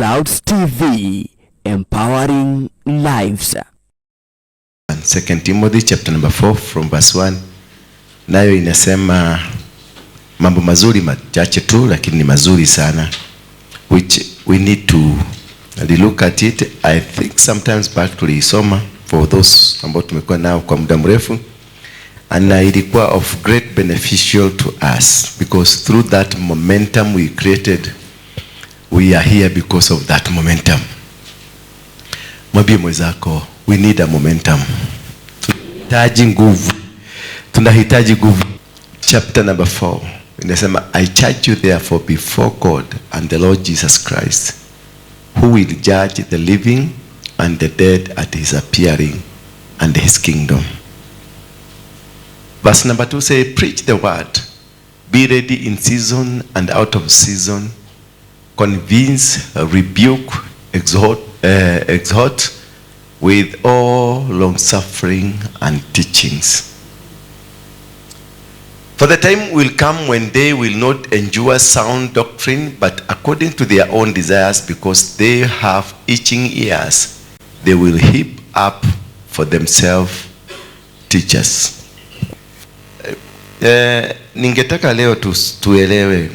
Clouds TV, empowering lives. 2 Timothy chapter number 4 from verse 1. Nayo inasema mambo mazuri machache tu, lakini ni mazuri sana, which we need to look at it. I think sometimes back to isoma for those ambao tumekuwa nao kwa muda mrefu, and ilikuwa of great beneficial to us because through that momentum we created, we are here because of that momentum. Mwambie mwenzako, we need a momentum. Tunahitaji nguvu. Chapter number 4 inasema, I charge you therefore before God and the Lord Jesus Christ, who will judge the living and the dead at his appearing and his kingdom. Verse number 2 say, preach the word, be ready in season and out of season, convince, rebuke, exhort with all long suffering and teachings. For the time will come when they will not endure sound doctrine, but according to their own desires, because they have itching ears, they will heap up for themselves teachers. Ningetaka leo tuelewe,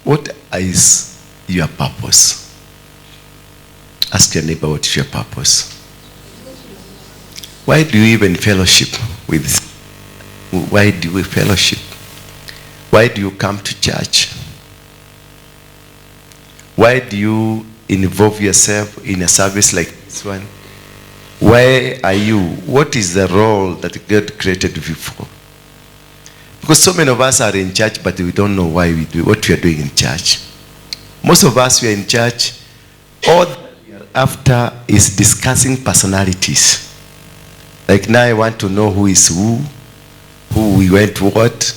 what is your purpose? Ask your neighbor, what is your purpose? Why do you even fellowship with this? Why do we fellowship? Why do you come to church? Why do you involve yourself in a service like this one? Why are you? What is the role that God created you for? Because so many of us are in church, but we don't know why we do what we are doing in church. Most of us, we are in church, all we are after is discussing personalities. Like now I want to know who is who we went what,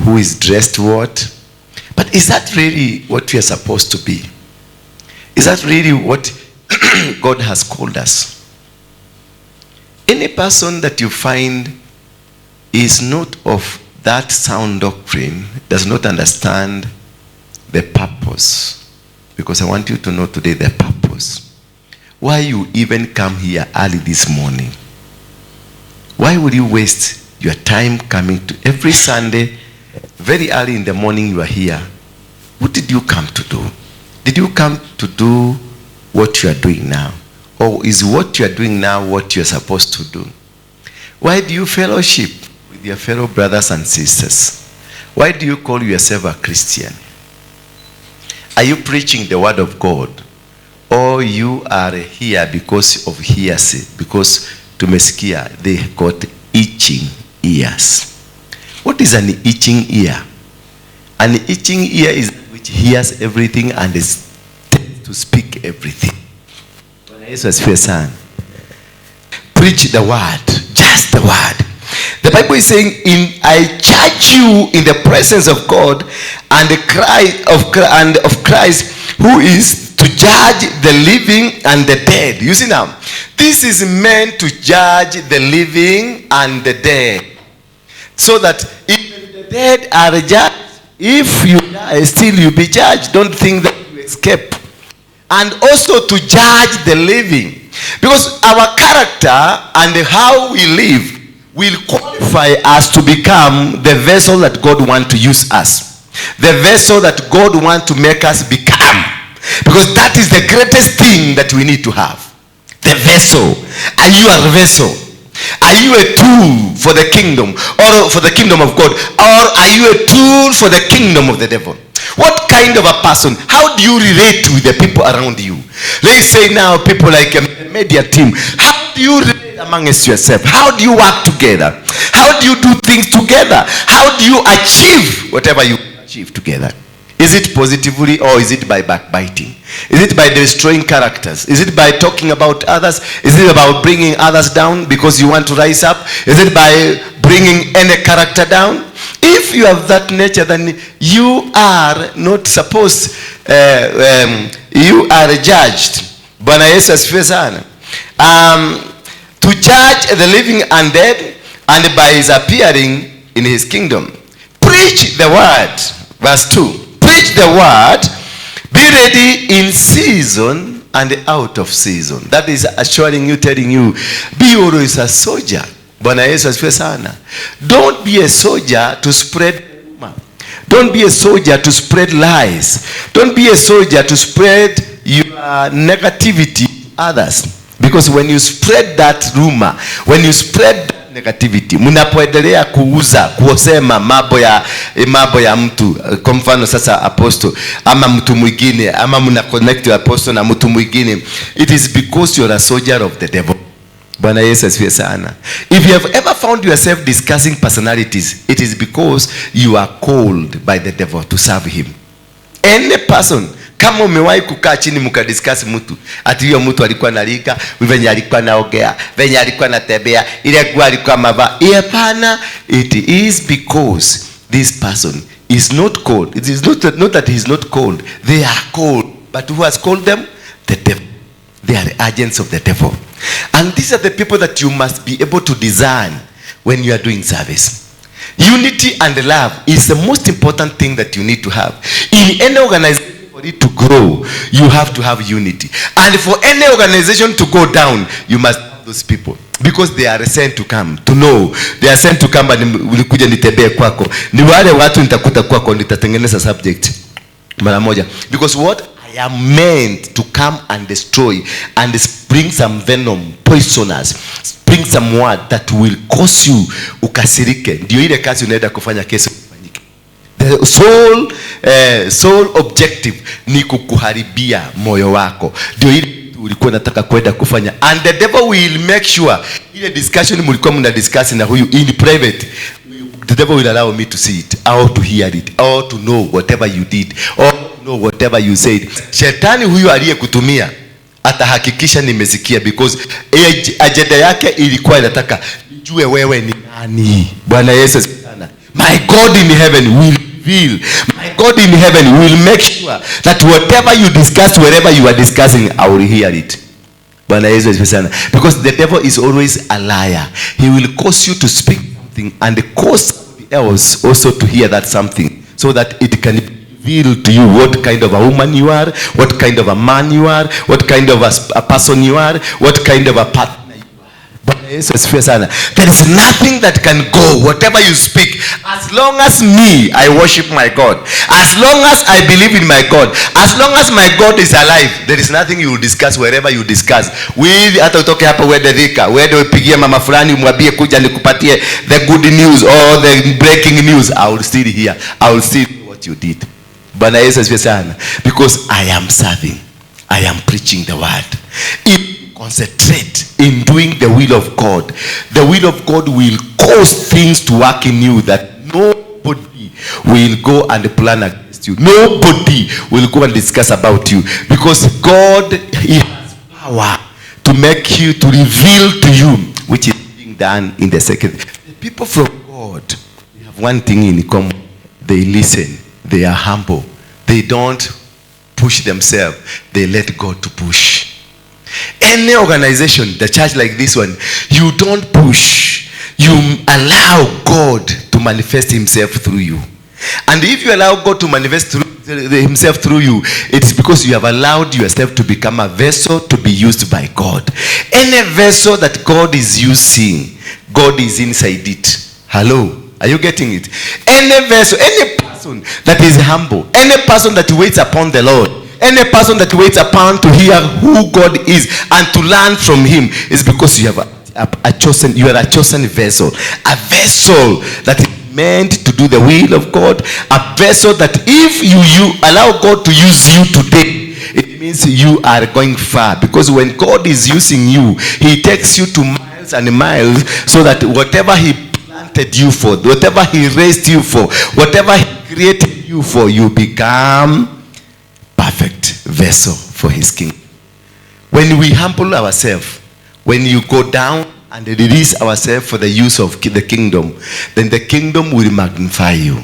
who is dressed what. But is that really what we are supposed to be? Is that really what God has called us? Any person that you find is not of that sound doctrine does not understand the purpose. Because I want you to know today the purpose. Why you even come here early this morning. Why would you waste your time coming to every Sunday, very early in the morning you are here? What did you come to do? Did you come to do what you are doing now? Or is what you are doing now what you are supposed to do? Why do you fellowship with your fellow brothers and sisters? Why do you call yourself a Christian? Are you preaching the word of God? Or you are here because of hearsay? Because tumesikia, they got itching ears. What is an itching ear? An itching ear is which hears everything and is to speak everything. Preach the word, just the word. The Bible is saying, I charge you in the presence of God and of Christ, who is to judge the living and the dead. You see now, this is meant to judge the living and the dead. So that if the dead are judged, if you die, still you be judged. Don't think that you escape. And also to judge the living. Because our character and how we live will qualify us to become the vessel that God wants to use us. The vessel that God wants to make us become. Because that is the greatest thing that we need to have. The vessel. Are you a vessel? Are you a tool for the kingdom? Or for the kingdom of God? Or are you a tool for the kingdom of the devil? What kind of a person? How do you relate with the people around you? Let's say now people like a media team. How do you relate amongst yourself? How do you work together? How do you do things together? How do you achieve whatever you achieve together? Is it positively or is it by backbiting? Is it by destroying characters? Is it by talking about others? Is it about bringing others down because you want to rise up? Is it by bringing any character down? If you have that nature, then you are not supposed, you are judged. Bwana Yesu asifiwe sana. To judge the living and dead, and by his appearing in his kingdom. Preach the word. Verse 2. Preach the word, be ready in season and out of season. That is assuring you, telling you, be always a soldier. Bwana Yesu asifiwe sana. Don't be a soldier to spread rumor. Don't be a soldier to spread lies. Don't be a soldier to spread your negativity to others. Because when you spread that rumor, when you spread that negativity, mnapoendelea kusema mambo ya mtu, kwa mfano sasa apostle ama mtu mwingine, ama mna connect apostle na mtu mwingine, it is because you are a soldier of the devil. Bwana Yesu asifiwe sana. If you have ever found yourself discussing personalities, it is because you are called by the devil to serve him. Any person, kama umewahi kukaa chini mkadiscuss mtu, ati huyo mtu alikuwa analika, venye alikuwa naongea, venye alikuwa anatembea, ile kwa alikuwa mava, hapana, it is because this person is not called. It is not that he is not called. They are called. But who has called them? The devil. They are the agents of the devil. And these are the people that you must be able to discern when you are doing service. Unity and love is the most important thing that you need to have. In any organization, for it to grow, you have to have unity. And for any organization to go down, you must have those people. Because they are sent to come, to know. They are sent to come and ulikuja nitembee kwako. Ni wale watu nitakuta kwako, nitatengeneza subject mara moja. Because what I am meant to come and destroy and bring some venom, poisonous, bring some word that will cause you ukasirike. Ndio ile kazi unaenda kufanya kesho ifanyike. The sole objective ni kukuharibia moyo wako. Ndio ile ulikuwa unataka kwenda kufanya. And the devil will make sure ile discussion mlikuwa mna discuss na huyu in private, the devil will allow me to see it, or to hear it, or to know whatever you did, or know whatever you said. Shetani huyu aliyekutumia atahakikisha nimesikia, because agenda yake ilikuwa inataka nijue wewe ni nani. Bwana Yesu sana. My God in heaven will reveal. My God in heaven will make sure that whatever you discuss, wherever you are discussing, I will hear it. Bwana Yesu sana. Because the devil is always a liar. He will cause you to speak something and cause somebody else also to hear that something, so that it can reveal to you what kind of a woman you are, what kind of a man you are, what kind of a person you are, what kind of a partner you are. There is nothing that can go, whatever you speak, as long as me, I worship my God, as long as I believe in my God, as long as my God is alive, there is nothing you will discuss wherever you discuss. Hata utoke hapa uende Thika, uende upigie mama fulani umwambie kuja nikupatie the good news or the breaking news, I will still hear, I will still know what you did. Bwana Yesu asifiwe sana. Because I am serving, I am preaching the word. If you concentrate in doing the will of God, the will of God will cause things to work in you that nobody will go and plan against you. Nobody will go and discuss about you. Because God, He has power to make you, to reveal to you, which is being done in the second. The people from God, they have one thing in common. They listen. They are humble. They don't push themselves. They let God to push. Any organization, the church like this one, you don't push. You allow God to manifest Himself through you. And if you allow God to manifest Himself through you, it's because you have allowed yourself to become a vessel to be used by God. Any vessel that God is using, God is inside it. Hello? Are you getting it? Any vessel, any person that is humble, any person that waits upon the Lord, any person that waits upon to hear who God is and to learn from Him, is because you have you are a chosen vessel. A vessel that is meant to do the will of God. A vessel that if you allow God to use you today, it means you are going far. Because when God is using you, He takes you to miles and miles, so that whatever He planted you for, whatever He raised you for, whatever He created you for, you become perfect vessel for His kingdom. When we humble ourselves, when you go down and release ourselves for the use of the kingdom, then the kingdom will magnify you.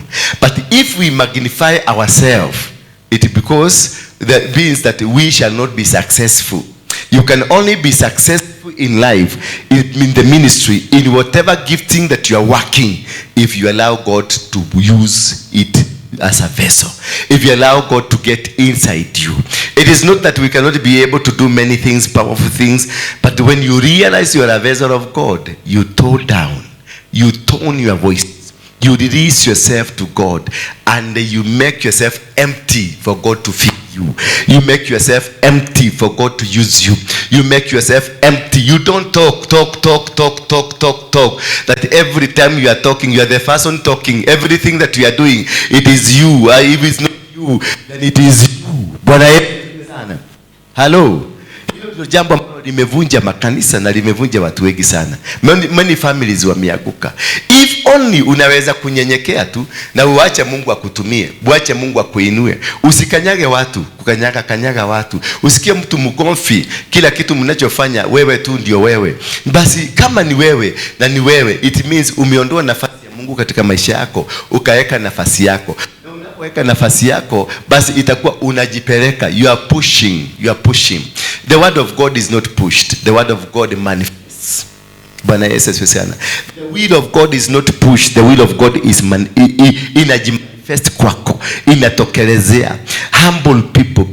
But if we magnify ourselves, it because that means that we shall not be successful. You can only be successful in life, in the ministry, in whatever gifting that you are working, if you allow God to use it as a vessel, if you allow God to get inside you. It is not that we cannot be able to do many things, powerful things, but when you realize you are a vessel of God, you tone down, you tone your voice, you release yourself to God, and you make yourself empty for God to fill you. You make yourself empty for God to use you. You make yourself empty. You don't talk. That every time you are talking, you are the person talking. Everything that you are doing, it is you. If it's not you, then it is you. But hello. Hilo jambo ambalo limevunja makanisa na limevunja watu wengi sana. Many families wameanguka. If only unaweza kunyenyekea tu na uache Mungu akutumie, uache Mungu akuinue. Usikanyage watu, kanyaga watu. Usikie mtu mgomfi, kila kitu mnachofanya wewe tu ndio wewe. Basi kama ni wewe na ni wewe, it means umeondoa nafasi ya Mungu katika maisha yako, ukaweka nafasi yako. Weka nafasi yako, basi itakuwa unajipeleka. You are pushing. The word of God is not pushed. The word of God manifests. Bwana Yesu asifiwe. The will of God is not pushed. The will of God is inajimanifiest kwako, inatokelezea. Humble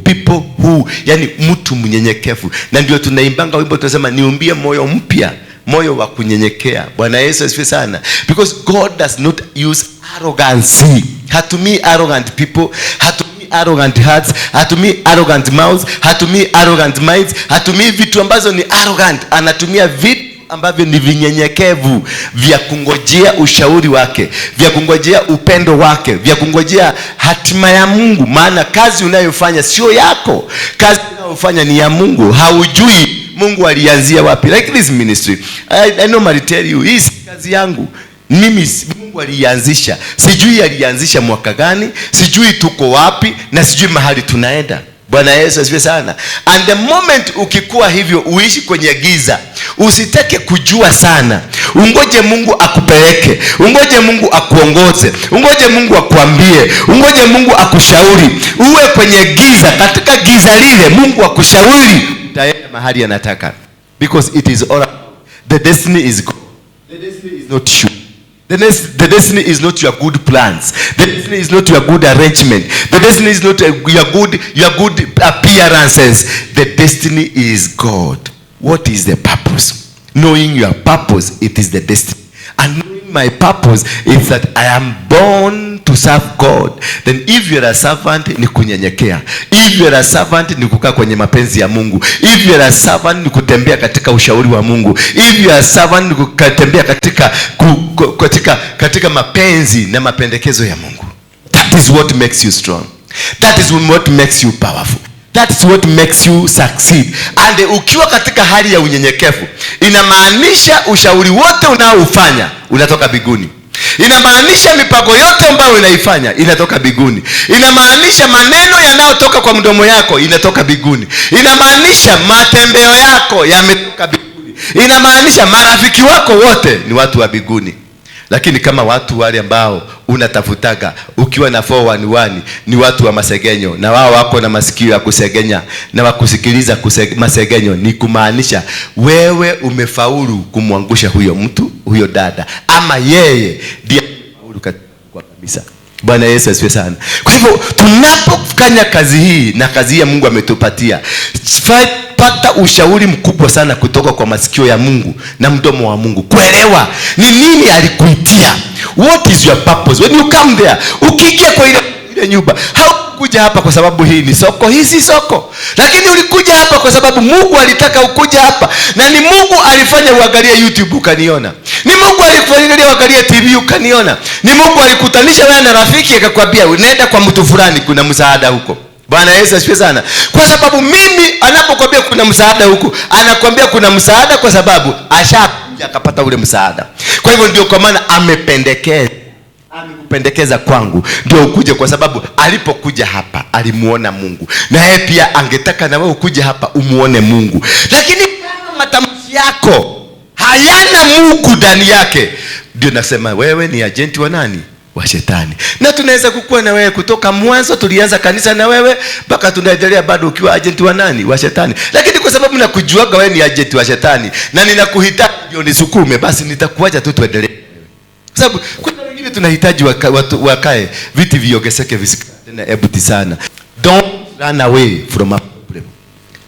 people who, yani mtu mnyenyekevu. Na ndio tunaimbanga wimbo tunasema niumbie moyo mpya, moyo wa kunyenyekea. Bwana Yesu asifiwe sana. Because God does not use arrogancy. Hatumii arrogant people, hatumii arrogant hearts, hatumii arrogant mouths, hatumii arrogant minds, hatumii vitu ambazo ni arrogant. Anatumia vitu ambavyo ni vinyenyekevu, vya kungojea ushauri wake, vya kungojea upendo wake, vya kungojea hatima ya Mungu. Maana kazi unayofanya sio yako, kazi unayofanya ni ya Mungu. Haujui Mungu alianzia wapi. Like this ministry, I normally tell you, hii si kazi yangu. Mimi Mungu alianzisha. Sijui alianzisha mwaka gani, sijui tuko wapi, na sijui mahali tunaenda. Bwana Yesu asifiwe sana. And the moment ukikuwa hivyo, uishi kwenye giza, usitake kujua sana. Ungoje Mungu akupeleke, ungoje Mungu akuongoze, ungoje Mungu akuambie, ungoje Mungu akushauri. Uwe kwenye giza, katika giza lile Mungu akushauri, utaenda mahali anataka. Because it is all, the destiny is God. The destiny is not you. The destiny is not your good plans. The destiny is not your good arrangement. The destiny is not your good appearances. The destiny is God. What is the purpose? Knowing your purpose, it is the destiny. And knowing my purpose is that I am born to serve God. Then if you are a servant, ni kunyenyekea. If you are a servant, ni kukaa kwenye mapenzi ya Mungu. If you are a servant, ni kutembea katika ushauri wa Mungu. If you are a servant, ni kutembea katika mapenzi na mapendekezo ya Mungu. That is what makes you strong. That is what makes you powerful. That is what makes you succeed. And ukiwa katika hali ya unyenyekevu, inamaanisha ushauri wote unaoufanya unatoka mbinguni. Inamaanisha mipango yote ambayo unaifanya inatoka mbinguni. Inamaanisha maneno yanayotoka kwa mdomo yako inatoka mbinguni. Inamaanisha matembeo yako yametoka mbinguni. Inamaanisha marafiki wako wote ni watu wa mbinguni. Lakini kama watu wale ambao unatafutaga ukiwa na 411 ni watu wa masegenyo, na wao wako na masikio ya kusegenya na wakusikiliza masegenyo, ni kumaanisha wewe umefaulu kumwangusha huyo mtu, huyo dada, ama yeye ndiye faulu kwa kabisa. Bwana Yesu asifiwe sana. Kwa hivyo tunapofanya kazi hii na kazi ya Mungu ametupatia, pata ushauri mkubwa sana kutoka kwa masikio ya Mungu na mdomo wa Mungu. Kuelewa ni nini alikuitia. What is your purpose? When you come there, ukiingia kwa ile nyumba, haukuja hapa kwa sababu hii ni soko, hii si soko. Lakini ulikuja hapa kwa sababu Mungu alitaka ukuja hapa. Na ni Mungu alifanya uangalie YouTube ukaniona. Ni Mungu alifanya uangalie TV ukaniona. Ni Mungu alikutanisha wewe na rafiki akakwambia unaenda kwa mtu fulani, kuna msaada huko. Bwana Yesu asifiwe sana. Kwa sababu mimi anapokuambia kuna msaada huko, anakuambia kuna msaada kwa sababu ashakuja akapata ule msaada. Kwa hivyo ndio kwa maana amekupendekeza kwangu ndio ukuje, kwa sababu alipokuja hapa alimuona Mungu. Na yeye pia angetaka na wewe ukuje hapa umuone Mungu. Lakini kama matamshi yako hayana Mungu ndani yake, ndio nasema wewe ni agenti wa nani? Wa shetani. Na tunaweza kukua na wewe kutoka mwanzo tulianza kanisa na wewe mpaka tunaendelea bado ukiwa agenti wa nani? Wa shetani. Lakini kwa sababu nakujuaga wewe ni agenti wa shetani na ninakuhitaji ndio nisukume, basi nitakuacha tu tuendelee. Kwa sababu kuna wengine wengine tunahitaji watu wakae viti viongezeke visikane empty sana. Don't run away from a problem.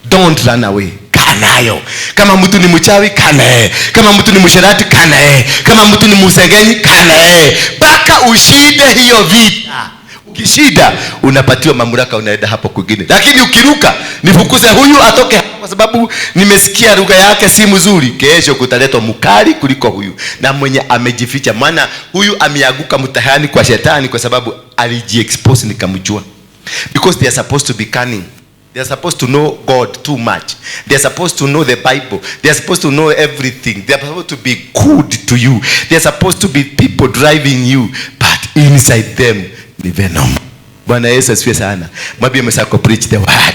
Don't run away. Kanayo. Kama mtu ni mchawi kanae. Kama mtu ni msherati kanae. Kama mtu ni musengenyi kanae. Baka ushinde hiyo vita. Ukishida unapatiwa mamlaka, unaenda hapo kwingine. Lakini ukiruka nifukuze huyu atoke hapo kwa sababu nimesikia lugha yake si mzuri, kesho kutaletwa mkali kuliko huyu na mwenye amejificha. Maana huyu ameanguka mtihani kwa shetani kwa sababu alijiexpose nikamjua. Because they are supposed to be cunning. They are supposed to know God too much. They are supposed to know the Bible. They are supposed to know everything. They are supposed to be good to you. They are supposed to be people driving you, but inside them ni venom. Bwana Yesu asifiwe sana. Mwambie mwenzako preach the word.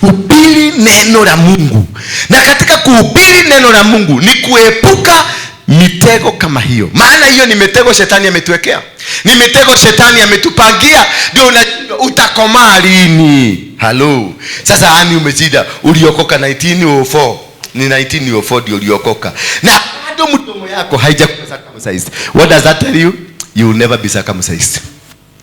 Hubiri neno la Mungu. Na katika kuhubiri neno la Mungu ni kuepuka mitego kama hiyo. Maana hiyo ni mitego shetani ametuwekea. Ni mitego shetani ametupangia. Ndio utakomaa lini? Hello. Sasa ani umezida uliokoka 1904. Ni 1904 ndio uliokoka. Na bado mdomo yako haijakuwa circumcised. What does that tell you? You will never be circumcised.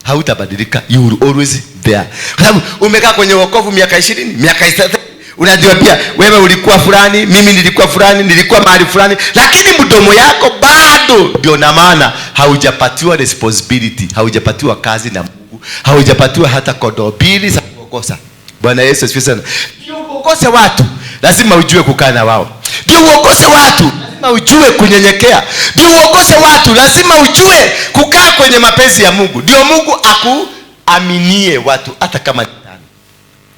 Hautabadilika, you will always there. Kwa sababu umekaa kwenye wokovu miaka 20, miaka 30. Unajua pia wewe ulikuwa fulani, mimi nilikuwa fulani, nilikuwa mahali fulani, lakini mdomo yako bado ndio. Na maana haujapatiwa responsibility, haujapatiwa kazi na Mungu, haujapatiwa hata kondoo mbili za kuongoza. Bwana Yesu asifiwe sana. Ndio uongoze watu, lazima ujue kukaa na wao. Ndio uongoze watu, lazima ujue kunyenyekea. Ndio uongoze watu, lazima ujue kukaa kwenye mapenzi ya Mungu. Ndio Mungu akuaminie watu hata kama ni tano.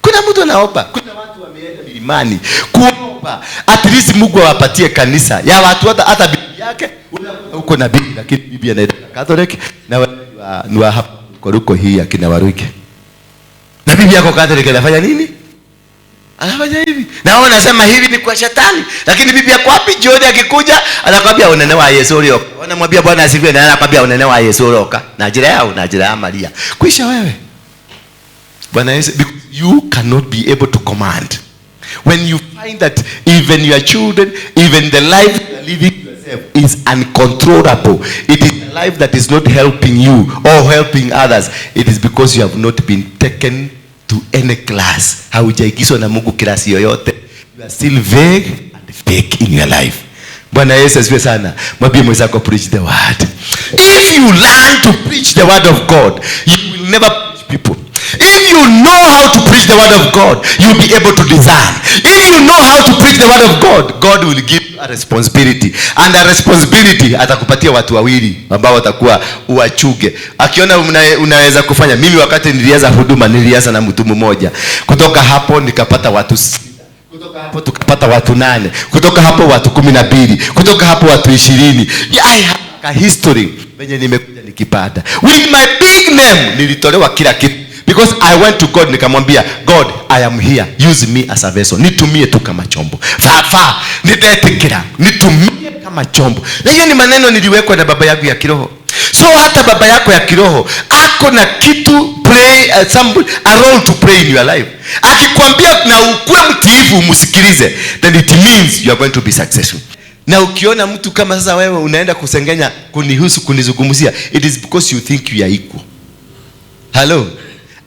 Kuna mtu anaomba, kuna watu wameenda milimani kuomba at least Mungu awapatie kanisa ya watu hata bibi yake uko na bibi, lakini bibi anaenda Catholic na ni wa hapa koruko hii akina Waruinge. Na bibi yako Catholic anafanya nini? Anafanya hivi. Na wao nasema hivi ni kwa shetani. Lakini bibi yako wapi? Jioni akikuja anakuambia unene wa Yesu ulioka. Wanamwambia Bwana asifiwe na anakuambia unene wa Yesu ulioka. Na jira yao na jira ya Maria. Kuisha wewe. Bwana Yesu, you cannot be able to command. When you find that even your children, even the life you are living yourself is uncontrollable. It is a life that is not helping you or helping others. It is because you have not been taken to any class. Haujaigizwa na Mungu klasi yoyote. You are still vague and fake in your life. Bwana Yesu asifiwe sana. Mwambie mwenzako preach the word. If you learn to preach the word of God, you will never preach people. If you know how to preach the word of God, you'll be able to discern. If you know how to preach the word of God, God will give you a responsibility. And a responsibility atakupatia watu wawili ambao watakuwa uwachuge. Akiona unaweza kufanya. Mimi wakati nilianza huduma nilianza na mtu mmoja. Kutoka hapo nikapata watu 6. Kutoka hapo tukapata watu 8. Kutoka hapo watu 12. Kutoka hapo watu 20. I have a history venye nimekuja nikipata. With my big name nilitolewa kila kitu. Because I went to God nikamwambia, God, I am here. Use me as a vessel. Nitumie tu kama chombo. Nitetekera. Nitumie kama chombo. Na hiyo ni maneno niliwekwa na baba yangu ya kiroho. So hata baba yako ya kiroho ako na kitu play a role to play in your life. Akikwambia na ukue mtiifu umsikilize, then it means you are going to be successful. Na ukiona mtu kama sasa wewe unaenda kusengenya kunihusu kunizungumzia, it is because you think you are equal. Hello.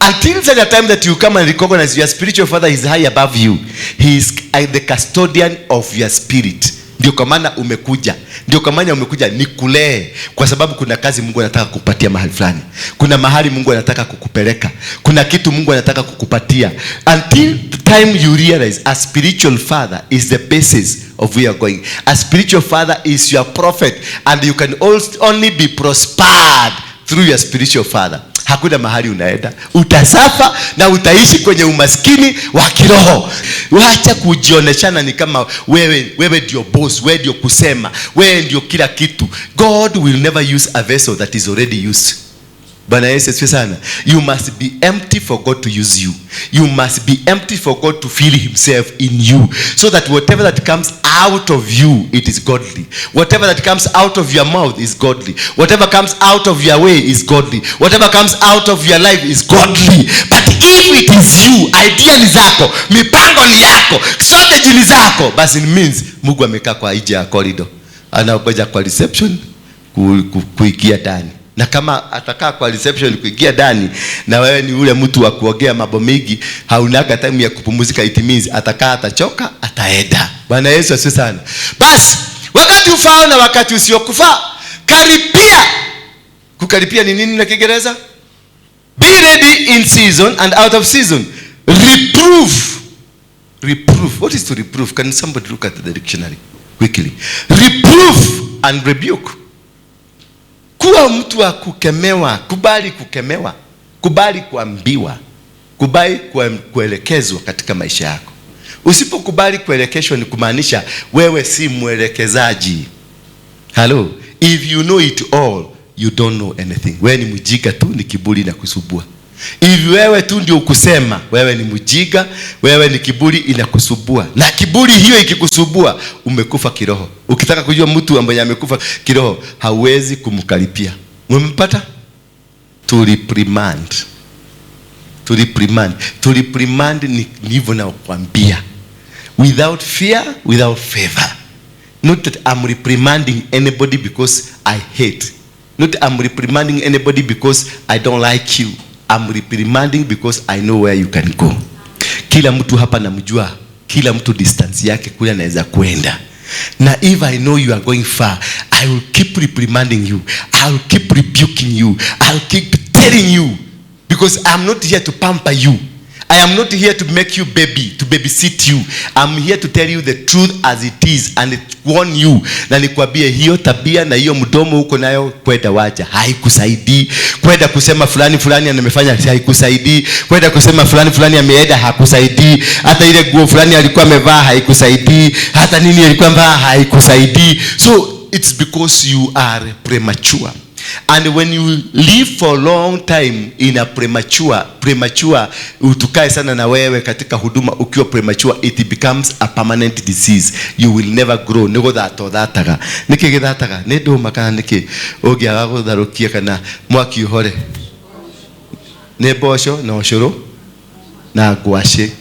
Until such a time that you come and recognize your spiritual father is high above you. He is the custodian of your spirit. Ndio kwa maana umekuja. Ndio kwa maana umekuja nikulee. Kwa sababu kuna kazi Mungu anataka kukupatia mahali fulani. Kuna mahali Mungu anataka kukupeleka. Kuna kitu Mungu anataka kukupatia. Until the time you realize a spiritual father is the basis of where you are going. A spiritual father is your prophet. And you can only be prospered through your spiritual father. Hakuna mahali unaenda. Utasafa na utaishi kwenye umaskini wa kiroho. Wacha kujioneshana ni kama wewe ndio boss, wewe ndio kusema, wewe ndio kila kitu. God will never use a vessel that is already used. Bwana Yesu asifiwe sana. You must be empty for God to use you. You must be empty for God to feel himself in you. So that whatever that comes out of you, it is godly. Whatever that comes out of your mouth is godly. Whatever comes out of your way is godly. Whatever comes out of your life is godly. But if it is you, idea ni zako, mipango ni yako, strategy ni zako, basi it means Mungu amekaa kwa nje ya corridor. Anaogoja kwa reception kuingia ndani. Na kama atakaa kwa reception kuingia ndani na wewe ni ule mtu wa kuongea mambo mengi, haunaga time ya kupumzika, it means atakaa, atachoka, ataenda. Bwana Yesu asifiwe sana. Basi wakati ufao na wakati usiokufaa, karipia. Kukaripia ni nini na Kiingereza? Be ready in season and out of season. Reproof. Reproof. What is to reproof? Can somebody look at the dictionary quickly? Reproof and rebuke. Kuwa mtu wa kukemewa, kubali kukemewa, kubali kuambiwa, kubali kuelekezwa katika maisha yako. Usipokubali kuelekezwa ni kumaanisha wewe si mwelekezaji. Hello, if you know it all, you don't know anything. Wewe ni mjinga tu, ni kiburi na kusubua. If wewe tu ndio ukusema, wewe ni mjinga, wewe ni kiburi inakusubua. Na kiburi hiyo ikikusubua, umekufa kiroho. Ukitaka kujua mtu ambaye amekufa kiroho, hauwezi kumkaripia. Umempata? To reprimand. To reprimand. To reprimand ni hivyo na kuambia. Without fear, without favor. Not that I'm reprimanding anybody because I hate. Not I'm reprimanding anybody because I don't like you. I'm reprimanding because I know where you can go. Kila mtu hapa namjua, kila mtu distance yake kule anaweza kwenda. Na if I know you are going far, I will keep reprimanding you. I will keep rebuking you. I will keep telling you. Because I'm not here to pamper you. I am not here to make you baby, to babysit you. I'm here to tell you the truth as it is and warn you. Na nikwambie hiyo tabia na hiyo mdomo uko nayo, kwenda wacha, haikusaidii. Kwenda kusema fulani fulani amefanya, haikusaidii. Kwenda kusema fulani fulani ameenda, hakusaidii. Hata ile nguo fulani alikuwa amevaa, haikusaidii. Hata nini alikuwa amevaa, haikusaidii. So it's because you are premature. And when you live for a long time in a premature, utukae sana na wewe katika huduma ukiwa premature, it becomes a permanent disease. You will never grow. Nego thataga. Niki githataga. Nedo makana niki. Ogi agago dharokia kana mwaki uhore. Nebosho na oshoro na guashe.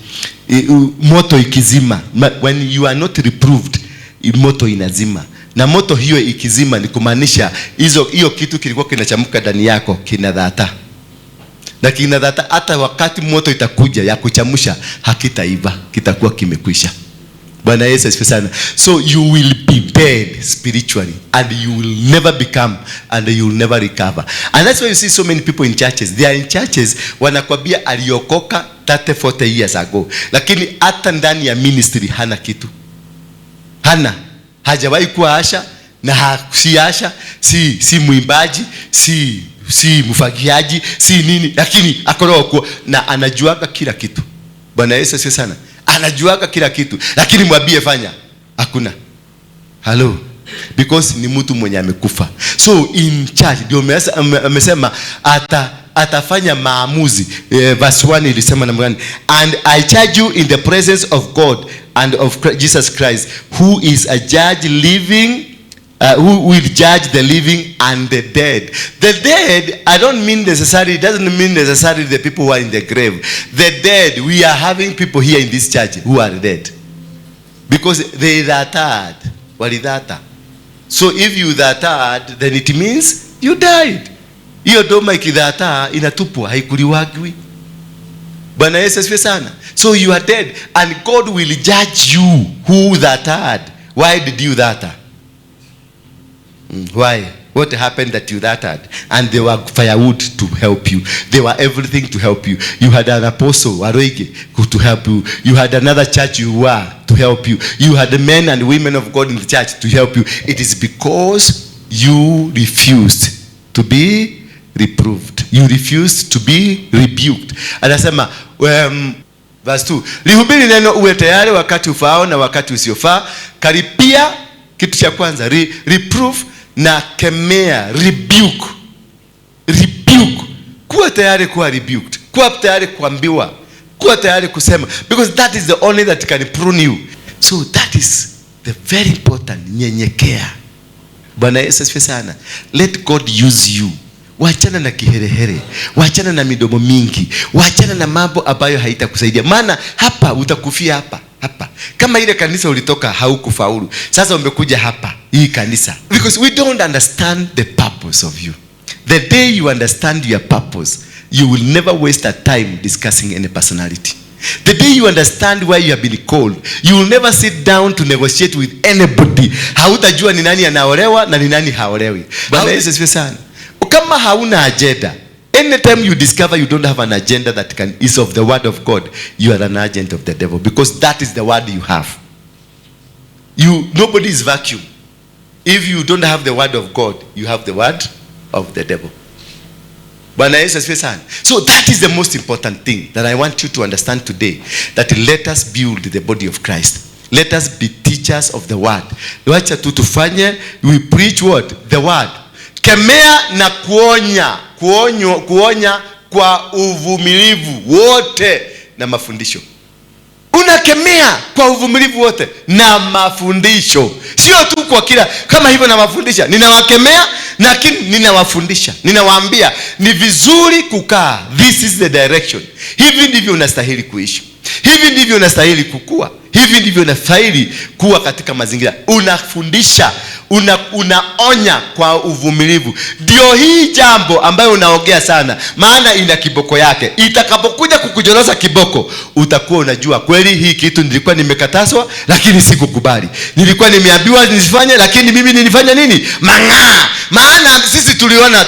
Moto ikizima. When you are not reproved, moto inazima. Na moto hiyo ikizima ni kumaanisha hiyo kitu kilikuwa kinachamuka ndani yako kinadhata. Na kinadhata hata wakati moto itakuja ya kuchamusha hakitaiva, kitakuwa kimekwisha. Bwana Yesu asifiwe sana. So you will be dead spiritually and you will never become and you will never recover. And that's why you see so many people in churches. They are in churches wanakwambia aliokoka 30-40 years ago. Lakini hata ndani ya ministry hana kitu. Hana. Hajawahi kuwa asha na si asha, si muimbaji, si mfagiaji, si nini, lakini akoroho na anajuaga kila kitu. Bwana Yesu asifiwe sana. Anajuaga kila kitu, lakini mwambie fanya, hakuna. Hello. Because ni mtu mwenye amekufa. So in church ndio amesema atafanya maamuzi. Verse 1 ilisema namna gani? And I charge you in the presence of God and of Jesus Christ, who is a judge living, who will judge the living and the dead. The dead, I don't mean necessarily, it doesn't mean necessarily the people who are in the grave. The dead, we are having people here in this church who are dead. Because they died. Walidhata. So if you died, then it means you died. Hiyo doma ikidhata inatupwa, haikuliwagwi. Bwana Yesu asifiwe sana. So you are dead and God will judge you who died. Why did you die? Why? What happened that you died? And they were firewood to help you. They were everything to help you. You had an apostle, Waruinge, to help you. You had another church you were to help you. You had the men and women of God in the church to help you. It is because you refused to be reproved. You refused to be rebuked. Anasema verse 2, lihubiri neno uwe tayari wakati ufao na wakati usiofaa. Karipia, kitu cha kwanza, reproof na kemea, rebuke. Rebuke. Kuwa tayari kuwa rebuked. Kuwa tayari kuambiwa. Kuwa tayari kusema. Because that is the only that can prune you. So that is the very important. Nyenyekea. Bwana Yesu asifiwe sana. Let God use you. Wachana na kiherehere, wachana na midomo mingi, wachana na mambo ambayo haitakusaidia. Maana hapa utakufia hapa. Kama ile kanisa ulitoka haukufaulu, sasa umekuja hapa hii kanisa. Because we don't understand the purpose of you. The day you understand your purpose, you will never waste a time discussing any personality. The day you understand why you have been called, you will never sit down to negotiate with anybody. Hautajua ni nani anaolewa na ni nani haolewi. Bwana Yesu asifiwe sana. Kama hauna agenda, anytime you discover you don't have an agenda that is of the word of God, you are an agent of the devil, because that is the word you have. Nobody is vacuum. If you don't have the word of God, you have the word of the devil. Bwana Yesu asifiwe sana. So that is the most important thing that I want you to understand today, that let us build the body of Christ. Let us be teachers of the word. Wacha tu tufanye, we preach what? The word. Kemea na kuonya kwa uvumilivu wote na mafundisho. Unakemea kwa uvumilivu wote na mafundisho. Sio tu kwa kila kama hivyo na mafundisha. Ninawakemea lakini ninawafundisha. Ninawaambia ni vizuri kukaa. This is the direction. Hivi ndivyo unastahili kuishi. Hivi ndivyo unastahili kukua. Hivi ndivyo unastahili kuwa katika mazingira. Unafundisha, unaonya kwa uvumilivu. Ndio hii jambo ambayo unaongea sana, maana ina kiboko yake. Itakapokuja kukujorosa kiboko, utakuwa unajua kweli hii kitu nilikuwa nimekatazwa lakini sikukubali. Nilikuwa nimeambiwa nisifanye lakini mimi nilifanya nini? Mang'aa. Maana sisi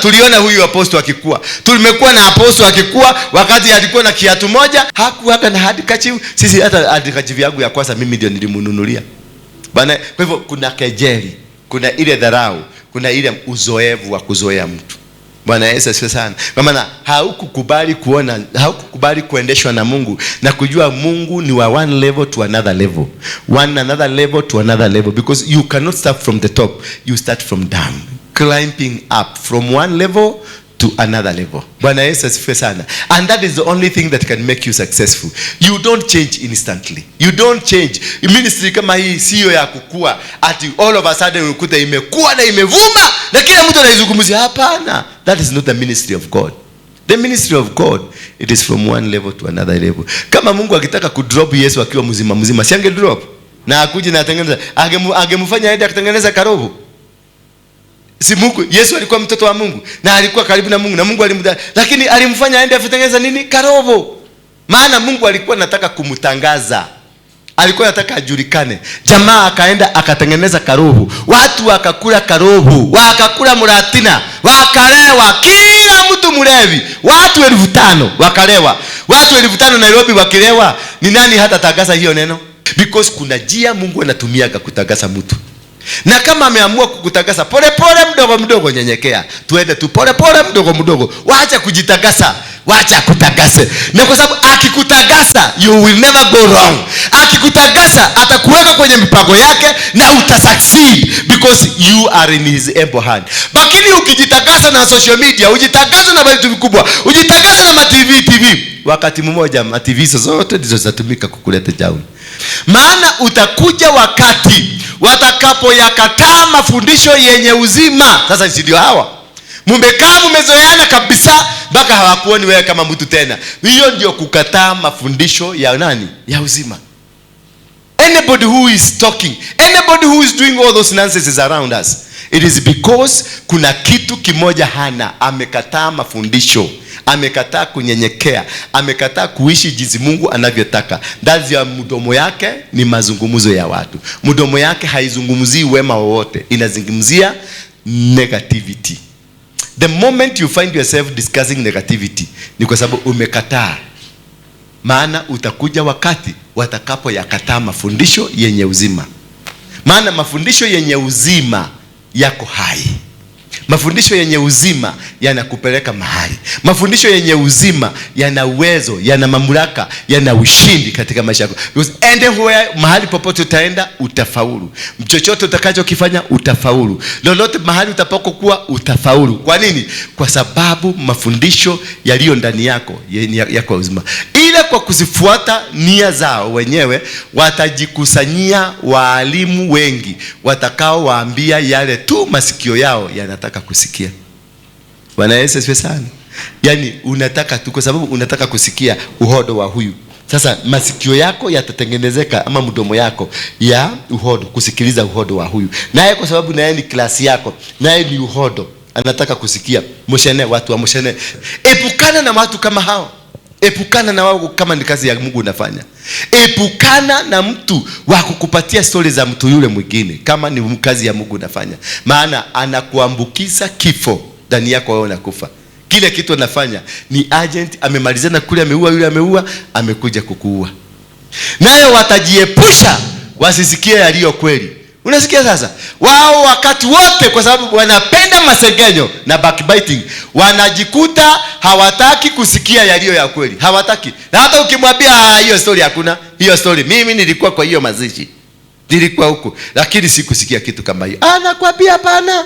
tuliona huyu apostol akikua. Tulimekuwa na apostol akikua wakati alikuwa na kiatu moja, hakuwa na handkerchief. Sisi hata handkerchief yangu ya kwanza mimi ndio nilimununulia. Bana, kwa hivyo kuna kejeli, kuna ile dharau, kuna ile uzoevu wa kuzoea mtu. Bwana Yesu asifiwe sana. Kwa maana haukukubali kuendeshwa na Mungu na kujua Mungu ni wa one level to another level. Another level to another level, because you cannot start from the top, you start from down. Climbing up from one level to another level. Bwana Yesu asifiwe sana. And that is the only thing that can make you successful. You don't change instantly. You don't change. Ministry kama hii sio ya kukua ati all of a sudden ukuta imekuwa na imevuma na kila mtu anaizungumzia. Hapana. That is not the ministry of God. The ministry of God, it is from one level to another level. Kama Mungu akitaka kudrop Yesu akiwa mzima, si ange drop na akuje na atengeneza, angemfanya aende akatengeneza karobo. Si Mungu, Yesu alikuwa mtoto wa Mungu na alikuwa karibu na Mungu na Mungu alimda, lakini alimfanya aende atengeneza nini? Karobo. Maana Mungu alikuwa anataka kumtangaza. Alikuwa anataka ajulikane. Jamaa akaenda akatengeneza karobo. Watu wakakula karobo, wakakula muratina, wakalewa, kila mtu mlevi. Watu 5,000 wakalewa. Watu 5,000 Nairobi wakilewa. Ni nani hata tangaza hiyo neno? Because kuna njia Mungu anatumia kutangaza mtu. Na kama ameamua kukutakasa pole mdogo nyenyekea. Tuende tu pole mdogo. Waacha kujitakasa, waacha kutakase. Na kwa sababu akikutakasa you will never go wrong. Akikutakasa atakuweka kwenye mipango yake na utasucceed, because you are in his able hand. Lakini ukijitakasa na social media, ujitakasa na vitu vikubwa, ujitakasa na TV, wakati mmoja TV zote ndizo zitatumika kukuleta down. Maana utakuja wakati watakapoyakataa mafundisho yenye uzima. Sasa ndio hawa mmezoeana kabisa mpaka hawakuoni wewe kama mtu tena. Hiyo ndio kukataa mafundisho ya nani? Ya uzima. Anybody who is talking, anybody who is doing all those nonsenses around us, it is because kuna kitu kimoja hana. Amekataa mafundisho, amekataa kunyenyekea, amekataa kuishi jinsi Mungu anavyotaka. Ndani ya mdomo yake ni mazungumzo ya watu. Mdomo yake haizungumzii wema wowote, inazungumzia negativity. The moment you find yourself discussing negativity, ni kwa sababu umekataa. Maana utakuja wakati watakapo yakataa mafundisho yenye uzima. Maana mafundisho yenye uzima yako hai. Mafundisho yenye uzima yanakupeleka mahali. Mafundisho yenye uzima yana uwezo, yana mamlaka, yana ushindi katika maisha yako. Because anywhere, mahali popote utaenda utafaulu. Chochote utakachokifanya utafaulu. Lolote mahali utapokuwa utafaulu. Kwa nini? Kwa sababu mafundisho yaliyo ndani yako yako uzima. Ile kwa kuzifuata nia zao wenyewe watajikusanyia walimu wengi watakao waambia yale tu masikio yao yanataka kusikia. Bwana Yesu asifiwe sana. Yaani unataka tu kwa sababu unataka kusikia uhodo wa huyu. Sasa masikio yako yatatengenezeka, ama mdomo yako ya uhodo, kusikiliza uhodo wa huyu. Naye kwa sababu naye ni klasi yako, naye ni uhodo. anataka kusikia mshene, watu wa mshene. Epukana na watu kama hao. Epukana na wao kama ni kazi ya Mungu unafanya. Epukana na mtu wa kukupatia stori za mtu yule mwingine kama ni kazi ya Mungu unafanya. Maana anakuambukiza kifo ndani yako, wewe unakufa. Kile kitu anafanya ni agent, amemalizana kule, ameua yule, ameua, amekuja kukuua. Nayo watajiepusha wasisikie yaliyo kweli. Unasikia sasa? Wao wakati wote, kwa sababu wanapenda masengenyo na backbiting, wanajikuta hawataki kusikia yaliyo ya kweli. Hawataki. Na hata ukimwambia hiyo story hakuna, hiyo story mimi nilikuwa kwa hiyo mazishi, nilikuwa huko, lakini sikusikia kitu kama hiyo. Anakuambia hapana.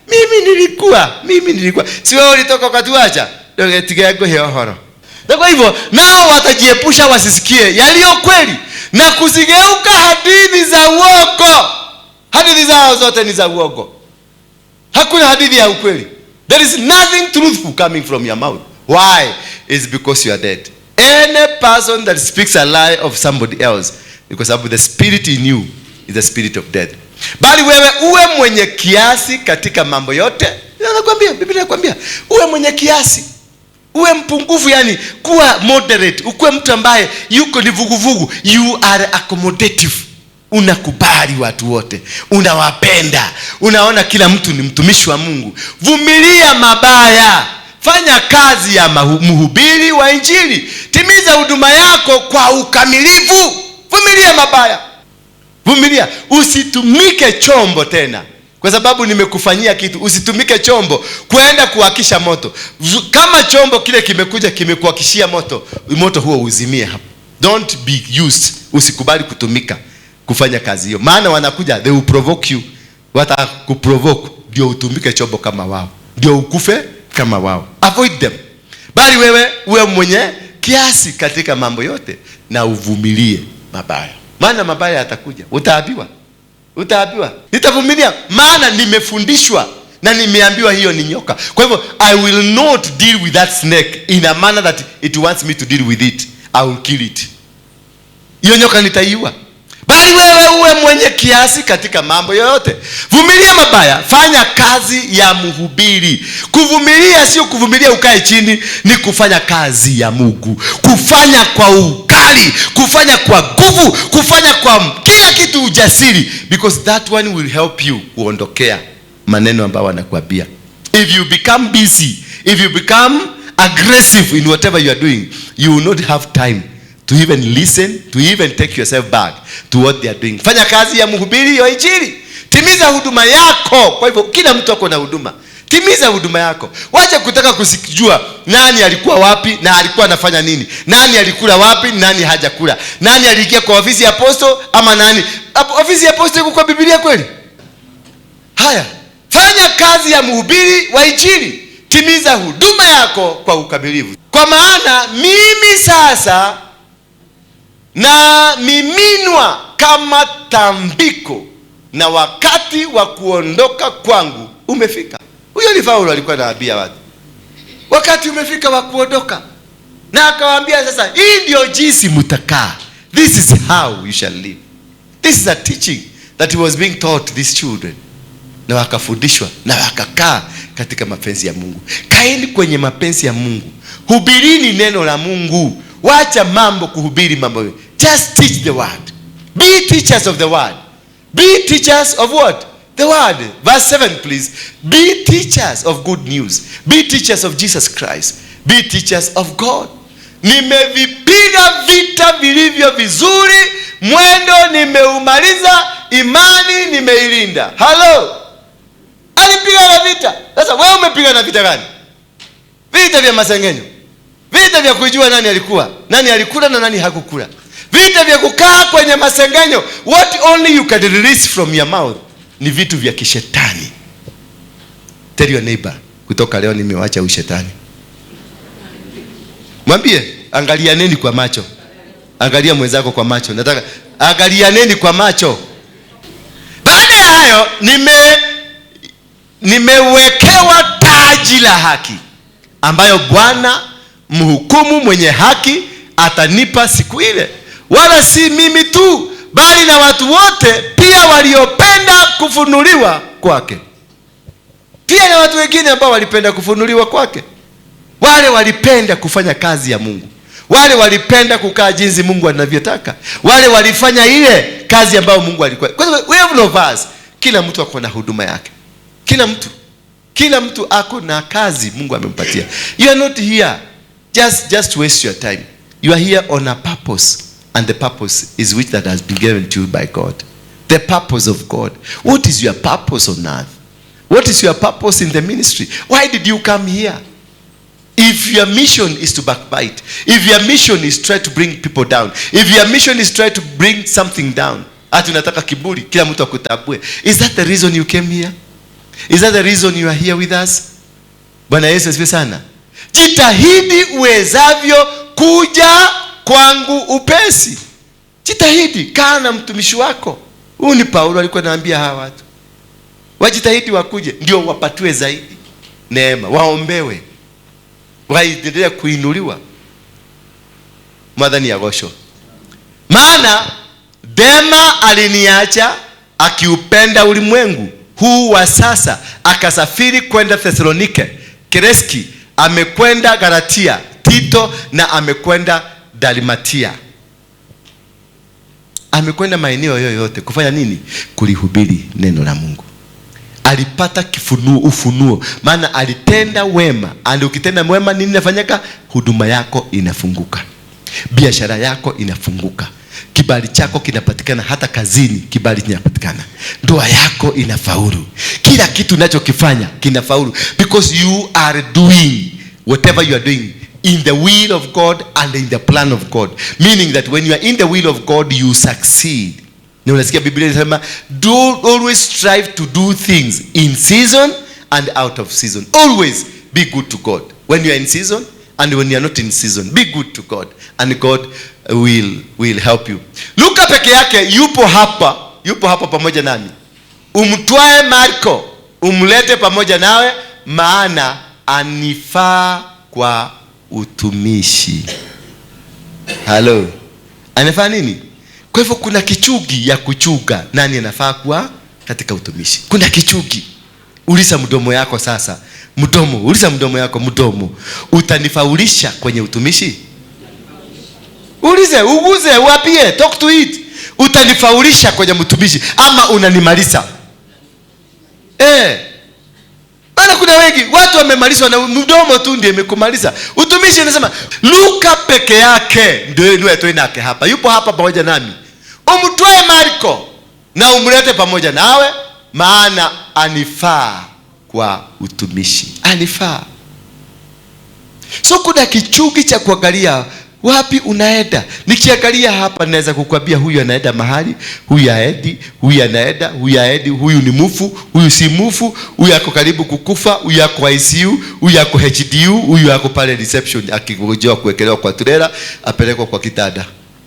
Mimi nilikuwa. Si wewe ulitoka ukatuacha? Ndio tigago hiyo horo. Na kwa hivyo nao watajiepusha wasisikie yaliyo kweli na kusigeuka hadithi za uongo. Hadithi zao zote ni za uongo. Hakuna hadithi ya ukweli. There is nothing truthful coming from your mouth. Why? It's because you are dead. Any person that speaks a lie of somebody else, because the spirit in you is the spirit of death. Bali wewe uwe mwenye kiasi katika mambo yote. Nakwambia, Biblia inakwambia uwe mwenye kiasi. Uwe mpungufu, yani kuwa moderate. Ukuwe mtu ambaye yuko ni vuguvugu. You are accommodative. Unakubali watu wote, unawapenda, unaona kila mtu ni mtumishi wa Mungu. Vumilia mabaya. Fanya kazi ya mhubiri wa Injili. Timiza huduma yako kwa ukamilifu. Vumilia mabaya. Vumilia. Usitumike chombo tena. Kwa sababu nimekufanyia kitu, usitumike chombo kwenda kuwakisha moto. Kama chombo kile kimekuja kimekuwakishia moto, moto huo uzimie hapo. Don't be used. Usikubali kutumika kufanya kazi hiyo. Maana wanakuja, they will provoke you. Watakuprovoke ndio utumike chombo kama wao, ndio ukufe kama wao. Avoid them. Bali wewe uwe mwenye kiasi katika mambo yote na uvumilie mabaya. Maana mabaya yatakuja. Utaambiwa. Nitavumilia maana nimefundishwa na nimeambiwa hiyo ni nyoka. Kwa hivyo I will not deal with that snake in a manner that it wants me to deal with it. I will kill it. Hiyo nyoka nitaiua. Bali wewe uwe mwenye kiasi katika mambo yote. Vumilia mabaya, fanya kazi ya mhubiri. Kuvumilia sio kuvumilia ukae chini, ni kufanya kazi ya Mungu. Kufanya kwa ukali, kufanya kwa nguvu, kufanya kwa kila kitu ujasiri, because that one will help you kuondokea maneno ambayo wanakuambia. If you become busy, if you become aggressive in whatever you are doing, you will not have time to even listen, to even take yourself back to what they are doing. Fanya kazi ya mhubiri wa Injili. Timiza huduma yako. Kwa hivyo kila mtu ako na huduma. Timiza huduma yako. Wacha kutaka kusikijua nani alikuwa wapi na alikuwa anafanya nini. Nani alikula wapi, nani hajakula. Nani aliingia kwa ofisi ya aposto ama nani. Ofisi ya aposto iko kwa Biblia kweli? Haya. Fanya kazi ya mhubiri wa Injili. Timiza huduma yako kwa ukamilifu. Kwa maana mimi sasa na miminwa kama tambiko, na wakati wa kuondoka kwangu umefika. Huyo ni Paulo alikuwa anawaambia watu, wakati umefika wa kuondoka. Na akawaambia sasa, hii ndio jinsi mtakaa. This is how you shall live. This is a teaching that was being taught these children. Na wakafundishwa na wakakaa katika mapenzi ya Mungu. Kaeni kwenye mapenzi ya Mungu. Hubirini neno la Mungu. Wacha mambo kuhubiri mambo. Just teach the word. Be teachers of the word. Be teachers of what? The word. Verse 7 please. Be teachers of good news. Be teachers of Jesus Christ. Be teachers of God. Nimevipiga vita vilivyo vizuri, mwendo nimeumaliza, imani nimeilinda. Hello. Alipiga na vita. Sasa wewe umepiga na vita gani? Vita vya masengenyo. Vita vya kujua nani alikuwa, nani alikula na nani hakukula. Vita vya kukaa kwenye masengenyo. What only you can release from your mouth ni vitu vya kishetani. Tell your neighbor, kutoka leo nimewacha ushetani. Mwambie, angalianeni kwa macho. Angalia mwenzako kwa macho. Nataka angalianeni kwa macho. Baada ya hayo nimewekewa taji la haki, ambayo Bwana mhukumu mwenye haki atanipa siku ile. Wala si mimi tu, bali na watu wote pia waliopenda kufunuliwa kwake. Pia na watu wengine ambao walipenda kufunuliwa kwake. Wale walipenda kufanya kazi ya Mungu. Wale walipenda kukaa jinsi Mungu anavyotaka. Wale walifanya ile kazi ambayo Mungu alikuwa. Kwa sababu we have no verse. Kila mtu ako na huduma yake. Kila mtu ako na kazi Mungu amempatia. You are not here just to waste your time. You are here on a purpose, and the purpose is which that has been given to you by God. The purpose of God. What is your purpose on earth? What is your purpose in the ministry? Why did you come here? If your mission is to backbite, if your mission is try to bring people down, if your mission is try to bring something down, ati unataka kiburi kila mtu akutabue, is that the reason you came here? Is that the reason you are here with us? Bwana Yesu asifiwe sana. Jitahidi uwezavyo kuja kwangu upesi. Jitahidi, kaa na mtumishi wako. Huyu ni Paulo alikuwa anaambia hawa watu. Wajitahidi wakuje ndio wapatiwe zaidi neema, waombewe, waendelee kuinuliwa. Mwadhani ya gosho. Maana Dema aliniacha akiupenda ulimwengu huu wa sasa, akasafiri kwenda Thessalonike. Kreski amekwenda Galatia, Tito na amekwenda Dalmatia. Amekwenda maeneo yoyote kufanya nini? Kulihubiri neno la Mungu. Alipata ufunuo, maana alitenda wema. And ukitenda wema nini inafanyika? Huduma yako inafunguka, biashara yako inafunguka, kibali chako kinapatikana, hata kazini kibali kinapatikana, ndoa yako inafaulu, kila kitu unachokifanya kinafaulu, because you are doing whatever you are doing in the will of God and in the plan of God. Meaning that when you are in the will of God, you succeed. Na unasikia Biblia inasema, always strive to do things in season and out of season. Always be good to God. When you are in season and when you are not in season, be good to God, and God will help you. Luka peke yake yupo hapa pamoja nami. Umtwae Marko, umlete pamoja nawe, maana anifaa kwa utumishi. Hello. Anafaa nini? Kwa hivyo kuna kichugi ya kuchuga nani anafaa kuwa katika utumishi. Kuna kichugi. Uliza mdomo yako sasa. Uliza mdomo yako, mdomo, utanifaulisha kwenye utumishi? Ulize, uguze, uapie, talk to it. Utanifaulisha kwenye mtumishi ama unanimaliza? Bana, kuna wengi watu wamemalizwa na mdomo tu ndiye imekumaliza. Utumishi anasema Luka peke yake ndio tuinake hapa. Yupo hapa pamoja nami. Umtwae Marko na umlete pamoja nawe, maana anifaa kwa utumishi. Anifaa. So kuna kichugi cha kuangalia wapi unaenda. Nikiangalia hapa naweza kukwambia huyu anaenda mahali, huyu haendi, huyu anaenda, huyu haendi, huyu ni mufu, huyu si mufu, huyu yako karibu kukufa, huyu yako ICU, huyu yako HDU, huyu yako pale reception akingojea kuwekelewa kwa trailer apelekwa kwa kitanda.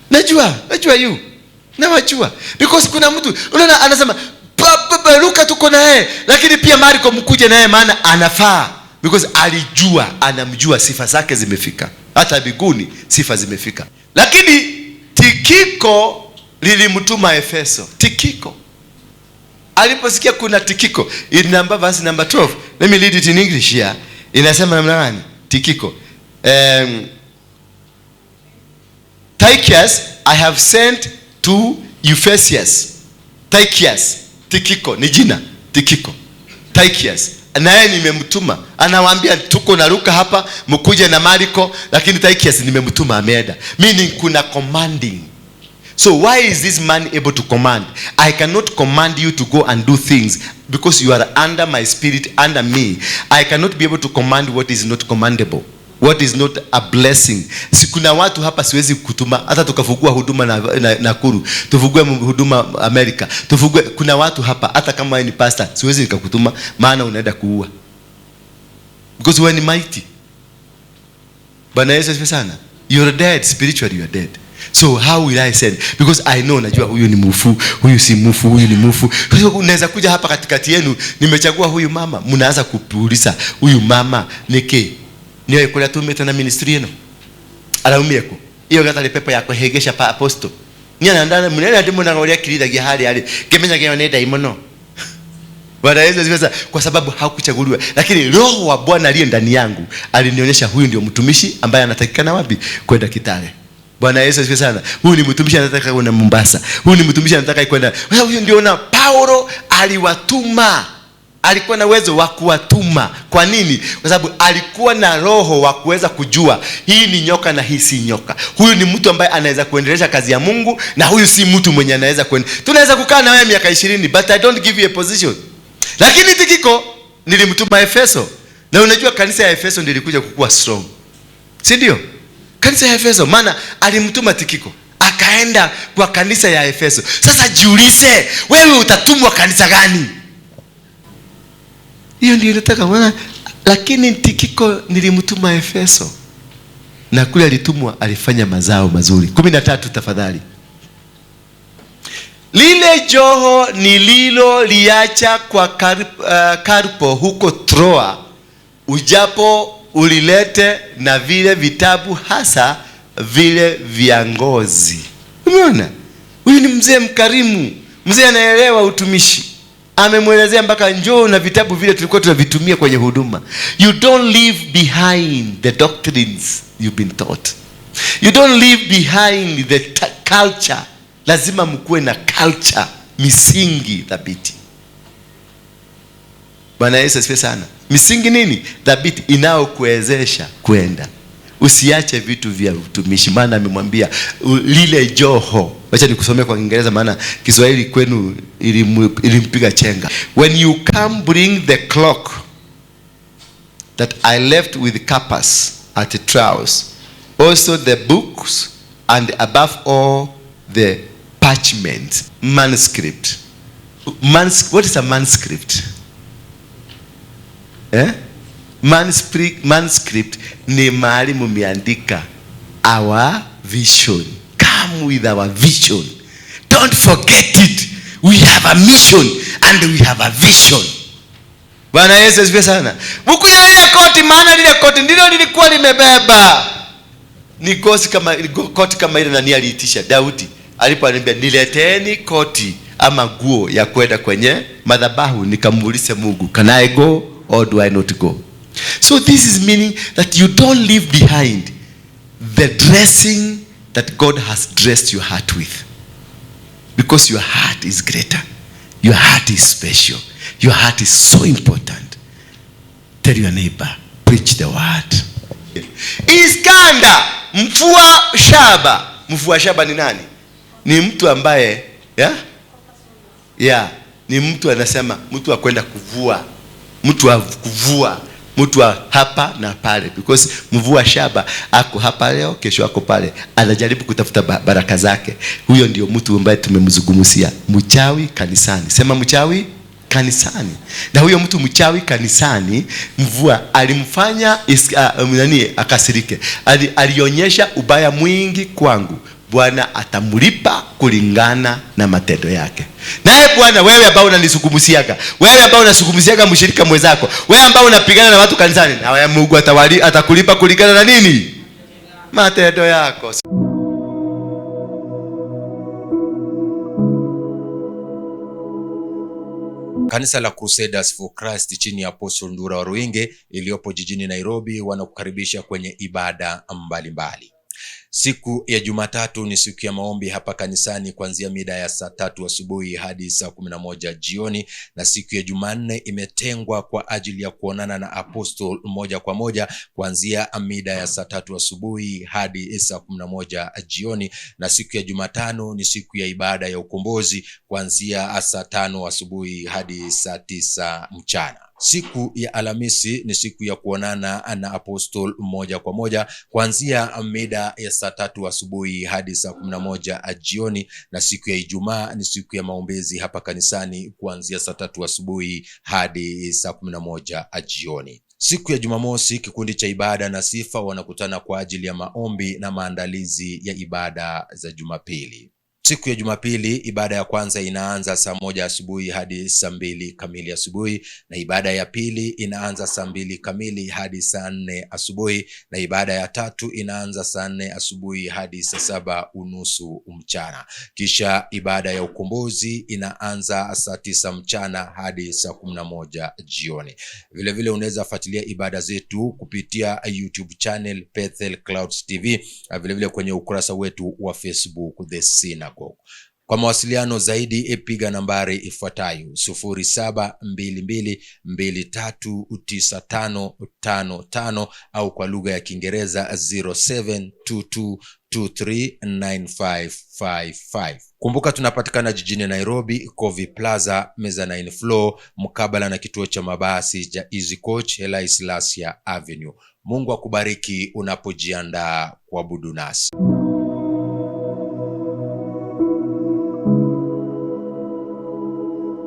Najua you. Nawajua. Because kuna mtu unaona anasema Luka tuko na yeye, lakini pia Marko mkuje na yeye maana anafaa. Because anamjua sifa zake zimefika. Hata mbinguni sifa zimefika. Lakini Tikiko lilimtuma Efeso. Tikiko aliposikia kuna Tikiko, in verse number 12. Let me read it in English here. Inasema namna gani? Tikiko. Tychicus I have sent to Ephesus. Tychicus, Tikiko ni jina. Tikiko, Tychicus, naye nimemtuma. Anawaambia tuko na Luka hapa, mkuje na Marko, lakini Tychicus nimemtuma ameenda. Meaning kuna commanding. So why is this man able to command? I cannot command you to go and do things because you are under my spirit, under me. I cannot be able to command what is not commandable, what is not a blessing. Kuna watu hapa siwezi kutuma, hata tukafungua huduma na Nakuru, tufungue huduma Amerika, tufungue. Kuna watu hapa hata kama wewe ni pastor siwezi nikakutuma, maana unaenda kuua. Because wewe ni mighty. Bwana Yesu asifiwe sana. You are dead spiritually, you are dead. So how will I send? Because I know, najua huyu ni mufu, huyu si mufu, huyu ni mufu. Kwa hiyo unaweza kuja hapa katikati yenu, nimechagua huyu mama, mnaanza kupuliza huyu mama niki niyo ikola tumeta na ministry yenu. Alaumiyeko. Iyo gata pepo yako hegesha pa apostle. Niya ndana munene ndi muna ngoria kirida gihali ali. Kemenya gyo ne daimono. Bwana Yesu asifiwe sana. Kwa sababu hakuchaguliwa, lakini Roho wa Bwana aliye ndani yangu alinionyesha huyu ndio mtumishi ambaye anatakikana wapi? Kwenda Kitale. Bwana Yesu asifiwe sana. Huyu ni mtumishi anataka kwenda Mombasa. Huyu ni mtumishi anataka kwenda. Huyu ndio na Paulo aliwatuma. Alikuwa na uwezo wa kuwatuma. Kwa nini? Kwa sababu alikuwa na roho wa kuweza kujua hii ni nyoka na hii si nyoka. Huyu ni mtu ambaye anaweza kuendelesha kazi ya Mungu, na huyu si mtu mwenye anaweza tunaweza kukaa na wewe miaka 20 but I don't give you a position. Lakini Tikiko nilimtuma Efeso. Na unajua kanisa ya Efeso ndio ilikuja kukua strong. Si ndio? Kanisa ya Efeso, maana alimtuma Tikiko akaenda kwa kanisa ya Efeso. Sasa jiulize, wewe utatumwa kanisa gani? Hiyo ndio nataka maana. Lakini Tikiko nilimtuma Efeso, na kule alitumwa alifanya mazao mazuri. 13 tafadhali. Lile joho nililo liacha kwa Karpo huko Troa, ujapo ulilete na vile vitabu, hasa vile vya ngozi. Umeona? Huyu ni mzee mkarimu, mzee anaelewa utumishi. Amemwelezea mpaka njoo na vitabu vile tulikuwa tunavitumia kwenye huduma. You don't leave behind the doctrines you've been taught. You don't leave behind the culture. Lazima mkuwe na culture, misingi thabiti. Bwana Yesu asifiwe sana. Misingi nini? Thabiti inayokuwezesha kwenda. Usiache vitu vya utumishi, maana amemwambia lile joho. Acha nikusomee kwa Kiingereza maana Kiswahili kwenu ilimpiga chenga. When you come, bring the cloak that I left with Carpus at Troas, also the books, and above all the parchment, manuscript. What is a manuscript? Manuscript ni mahali mumeandika our vision. Come with our vision. Don't forget it. We have a mission and we have a vision. Bwana Yesu asifiwe sana. Buku ya ile koti, maana lile koti ndilo lilikuwa limebeba. Ni koti kama ile nani aliitisha Daudi alipoambia nileteni koti ama nguo ya kwenda kwenye madhabahu nikamuulize Mungu, can I go or do I not go? So this is meaning that you don't leave behind the dressing that God has dressed your heart with, because your heart is greater, your heart is special, your heart is so important. Tell your neighbor, preach the word. Iskanda mfua shaba. Mfua shaba ni nani? Ni mtu ambaye ni mtu anasema mtu akwenda kuvua, mtu wa kuvua, mtu wa hapa na pale, because mvua shaba ako hapa leo, kesho ako pale, anajaribu kutafuta baraka zake. Huyo ndio mtu ambaye tumemzungumzia, mchawi kanisani. Sema mchawi kanisani. Na huyo mtu mchawi kanisani, mvua alimfanya akasirike. Alionyesha ubaya mwingi kwangu. Bwana atamlipa kulingana na matendo yake. Naye Bwana, wewe ambao unanisukumusiaga, wewe ambao unasukumusiaga mshirika mwenzako, wewe ambao unapigana na watu kanisani, na wewe Mungu atakulipa kulingana na nini? Matendo yako. Kanisa la Crusaders for Christ chini ya Apostle Ndura Waruinge iliyopo jijini Nairobi wanakukaribisha kwenye ibada mbalimbali. Siku ya Jumatatu ni siku ya maombi hapa kanisani kuanzia mida ya saa 3 asubuhi hadi saa 11 jioni, na siku ya Jumanne imetengwa kwa ajili ya kuonana na Apostle moja kwa moja kuanzia mida ya saa 3 asubuhi hadi saa 11 jioni, na siku ya Jumatano ni siku ya ibada ya ukombozi kuanzia saa 5 asubuhi hadi saa 9 mchana. Siku ya Alhamisi ni siku ya kuonana na Apostle moja kwa moja kuanzia mida ya saa 3 asubuhi hadi saa 11 jioni, na siku ya Ijumaa ni siku ya maombezi hapa kanisani kuanzia saa 3 asubuhi hadi saa 11 jioni. Siku ya Jumamosi kikundi cha ibada na sifa wanakutana kwa ajili ya maombi na maandalizi ya ibada za Jumapili. Siku ya Jumapili ibada ya kwanza inaanza saa 1 asubuhi hadi saa 2 kamili asubuhi, na ibada ya pili inaanza saa 2 kamili hadi saa 4 asubuhi, na ibada ya tatu inaanza saa 4 asubuhi hadi saa 7:30 mchana. Kisha ibada ya ukombozi inaanza saa 9 mchana hadi saa 11 jioni. Vile vile unaweza fuatilia ibada zetu kupitia YouTube channel Bethel Clouds TV, vile vile kwenye ukurasa wetu wa Facebook The Synagogue. Kwa mawasiliano zaidi piga nambari ifuatayo 0722239555 au kwa lugha ya Kiingereza 0722239555. Kumbuka tunapatikana jijini Nairobi, Covey Plaza, Mezzanine Floor, mkabala na kituo cha mabasi cha Easy Coach, Haile Selassie Avenue. Mungu akubariki unapojiandaa kuabudu nasi.